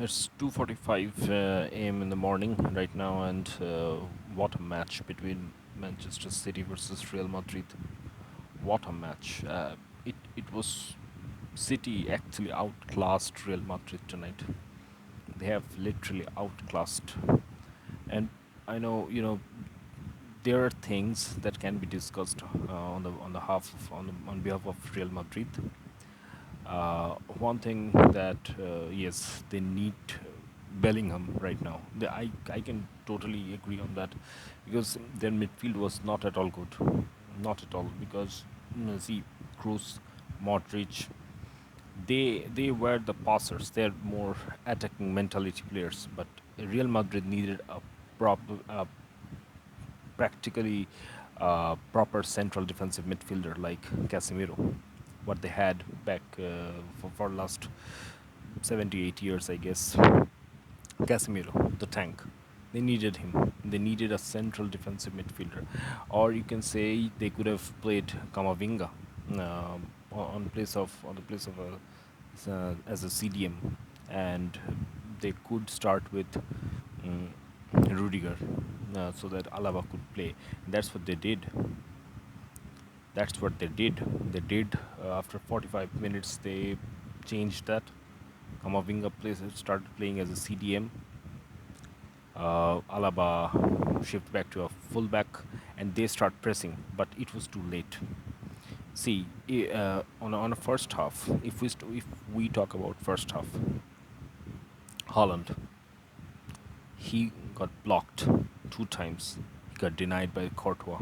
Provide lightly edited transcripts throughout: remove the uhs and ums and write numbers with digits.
It's 2:45 a.m. in the morning right now, and what a match between Manchester City versus Real Madrid. What a match! It was City actually outclassed Real Madrid tonight. They have literally outclassed, and I know there are things that can be discussed on the half of, on behalf of Real Madrid. One thing that yes, they need Bellingham right now. I can totally agree on that because their midfield was not at all good, not at all. Because see, Kroos, Modric, they were the passers. They're more attacking mentality players. But Real Madrid needed a proper, practically proper central defensive midfielder like Casemiro, what they had back for last 78 years, I guess. Casemiro, the tank. They needed him. They needed a central defensive midfielder, or you can say they could have played Kamavinga on the place of a as a CDM, and they could start with um, Rudiger, so that Alaba could play. That's what they did. That's what they did. They did after 45 minutes. They changed that. Kamavinga started playing as a CDM. Alaba shift back to a fullback, and they start pressing, but it was too late. See, on a first half, if we talk about first half, Holland, he got blocked 2 times. He got denied by Courtois,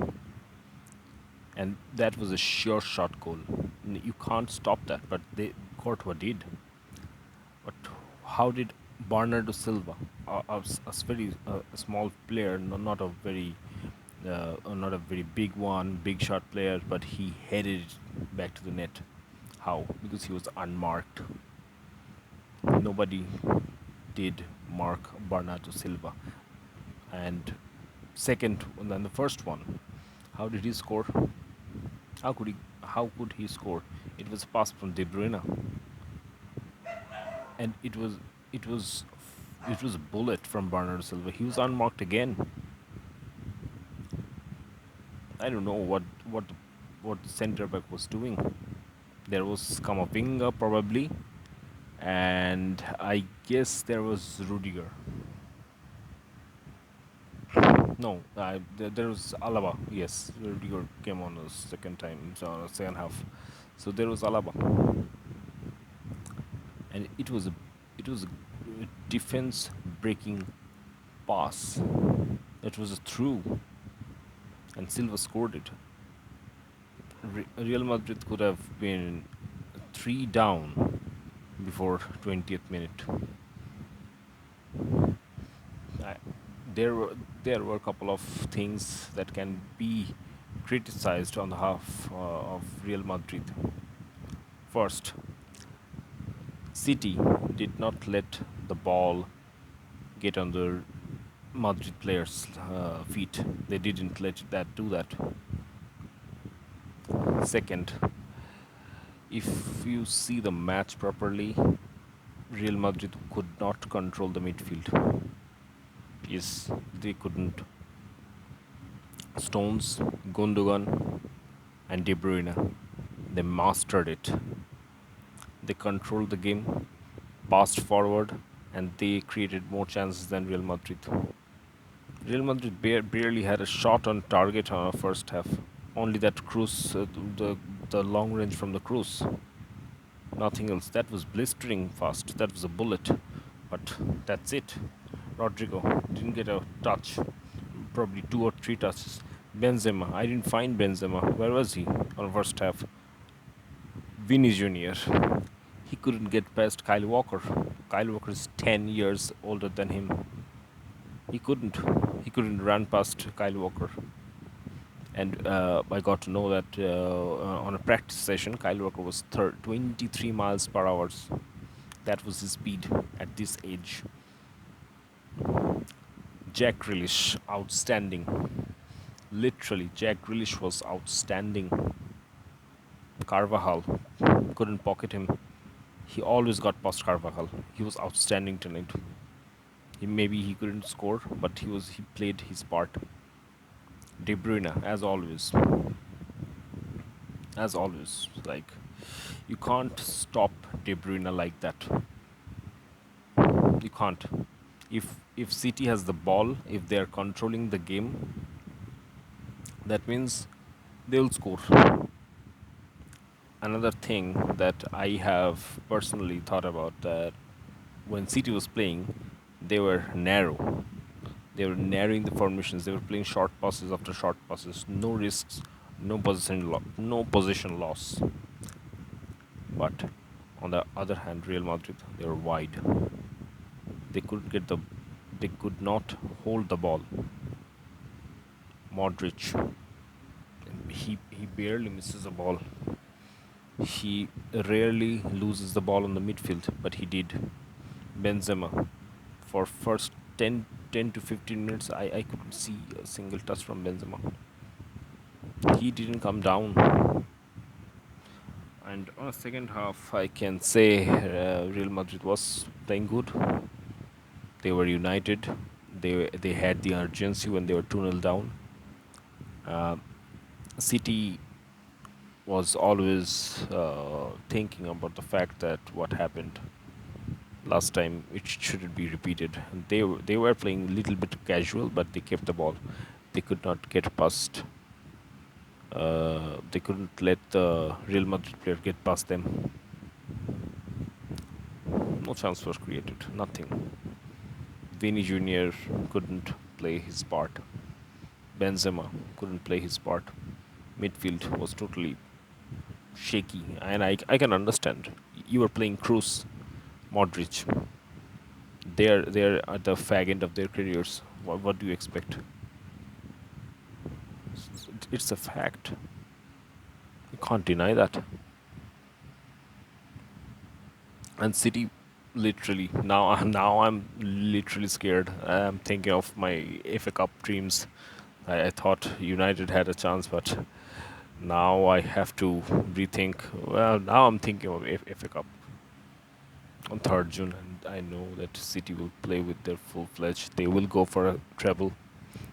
and that was a sure shot goal. You can't stop that, but Courtois did. But how did Bernardo Silva, a small player, not a not a very big one, big shot player, but he headed it back to the net? How? Because he was unmarked. Nobody did mark Bernardo Silva. And second, and then the first one, how did he score? How could he? How could he score? It was a pass from De Bruyne, and it was a bullet from Bernardo Silva. He was unmarked again. I don't know what the center back was doing. There was Kamavinga probably, and I guess there was Rudiger. No, there was Alaba. Yes, Rudiger came on the second time, so second half. So there was Alaba, and it was a defense breaking pass. It was a through, and Silva scored it. Real Madrid could have been three down before 20th minute. I, there were a couple of things that can be criticized on the half of Real Madrid. First, City did not let the ball get on the Madrid players' feet. They didn't let that do that. Second, if you see the match properly, Real Madrid could not control the midfield. Yes, they couldn't. Stones, Gundogan, and De Bruyne, they mastered it. They controlled the game, passed forward, and they created more chances than Real Madrid. Real Madrid barely had a shot on target on our first half. Only that cruise, the long range from the cruise. Nothing else. That was blistering fast. That was a bullet. But that's it. Rodrigo didn't get a touch. Probably two or three touches. Benzema. I didn't find Benzema. Where was he on the first half? Vinny Jr. He couldn't get past Kyle Walker. Kyle Walker is 10 years older than him. He couldn't. He couldn't run past Kyle Walker. And I got to know that on a practice session, Kyle Walker was 23 miles per hour. That was his speed at this age. Jack Grealish, outstanding. Literally, Jack Grealish was outstanding. Carvajal couldn't pocket him. He always got past Carvajal. He was outstanding tonight. Maybe he couldn't score, but he played his part. De Bruyne, as always, like you can't stop De Bruyne like that. You can't. If City has the ball, if they are controlling the game, that means they'll score. Another thing that I have personally thought about, that when City was playing, they were narrow. They were narrowing the formations. They were playing short passes after short passes. No risks, no position loss. But on the other hand, Real Madrid, they were wide. They couldn't get the, they could not hold the ball. Modric, he barely misses a ball. He rarely loses the ball on the midfield, but he did. Benzema, for first 10 to 15 minutes, I couldn't see a single touch from Benzema. He didn't come down. And on the second half, I can say Real Madrid was playing good. They were united. They had the urgency when they were 2-0 down. Uh, City was always thinking about the fact that what happened last time, it shouldn't be repeated. And they were playing a little bit casual, but they kept the ball. They could not get past. They couldn't let the Real Madrid player get past them. No chance was created. Nothing. Vini Jr. couldn't play his part. Benzema couldn't play his part. Midfield was totally shaky, and I can understand. You were playing Cruz, Modric. They're at the fag end of their careers. What do you expect? It's a fact. You can't deny that. And City, literally now, now I'm literally scared. I'm thinking of my FA Cup dreams. I thought United had a chance, but now I have to rethink. Well, now I'm thinking of FA Cup on 3rd June, and I know that City will play with their full fledged. They will go for a treble.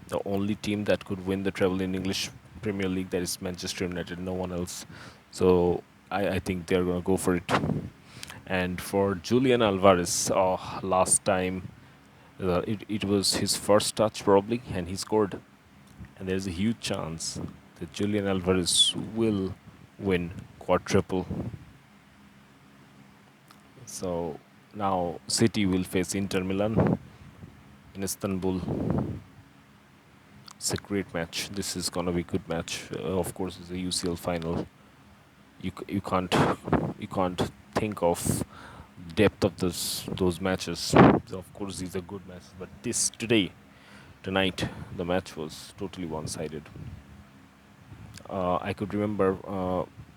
The only team that could win the treble in English Premier League, that is Manchester United, no one else. So I think they're gonna go for it. And for Julian Alvarez, last time it was his first touch probably, and he scored. And there's a huge chance that Julian Alvarez will win quadruple. So now City will face Inter Milan in Istanbul. It's a great match. This is gonna be a good match. Of course, it's a UCL final. You can't think of depth of those matches. So of course, these are good matches. But tonight, the match was totally one-sided. I could remember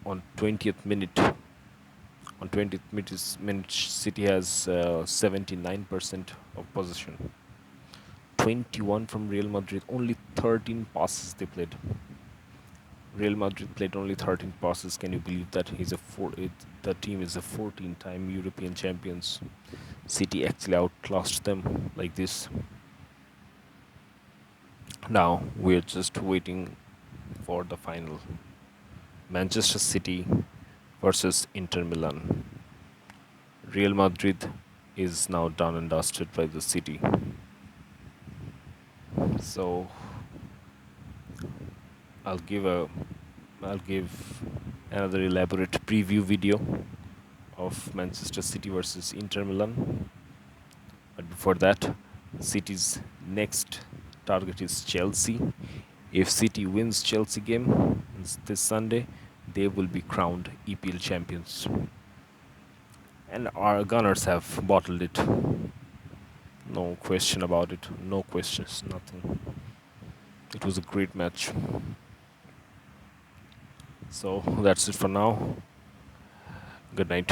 on 20th minute. On 20th minute, City has 79% of possession. 21 from Real Madrid. Only 13 passes they played. Real Madrid played only 13 passes. Can you believe that? The team is a 14-time European champions. City actually outclassed them like this. Now we're just waiting for the final. Manchester City versus Inter Milan. Real Madrid is now done and dusted by the City. So I'll give a I'll give another elaborate preview video of Manchester City versus Inter Milan. But before that, City's next target is Chelsea. If City wins Chelsea game this Sunday, they will be crowned EPL champions. And our Gunners have bottled it. No question about it. No questions. Nothing. It was a great match. So that's it for now. Good night.